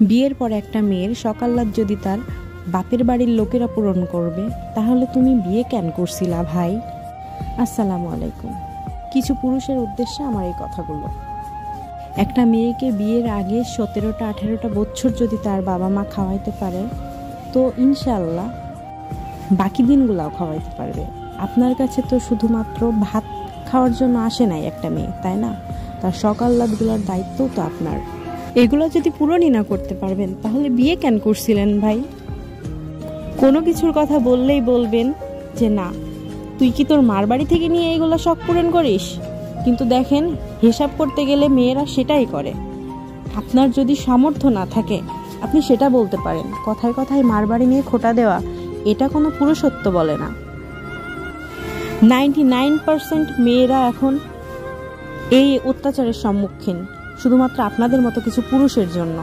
বিয়ের পর একটা মেয়ের সকাল্লাদ যদি তার বাপের বাড়ির লোকেরা পূরণ করবে, তাহলে তুমি বিয়ে কেন করছিলা ভাই? আসসালামু আলাইকুম। কিছু পুরুষের উদ্দেশ্যে আমার এই কথাগুলো। একটা মেয়েকে বিয়ের আগে 17-18টা বছর যদি তার বাবা মা খাওয়াইতে পারে, তো ইনশাআল্লাহ বাকি দিনগুলাও খাওয়াইতে পারবে। আপনার কাছে তো শুধুমাত্র ভাত খাওয়ার জন্য আসে নাই একটা মেয়ে, তাই না? তার সকাল্লাদগুলোর দায়িত্বও তো আপনার। এগুলো যদি পূরণই না করতে পারবেন, তাহলে বিয়ে কেন করছিলেন ভাই? কোনো কিছুর কথা বললেই বলবেন যে না, তুই কি তোর মার বাড়ি থেকে নিয়ে এইগুলো শখ পূরণ করিস? কিন্তু দেখেন, হিসাব করতে গেলে মেয়েরা সেটাই করে। আপনার যদি সামর্থ্য না থাকে, আপনি সেটা বলতে পারেন। কথায় কথায় মার বাড়ি নিয়ে খোঁটা দেওয়া, এটা কোনো পুরুষত্ব বলে না। 99% মেয়েরা এখন এই অত্যাচারের সম্মুখীন, শুধুমাত্র আপনাদের মতো কিছু পুরুষের জন্য।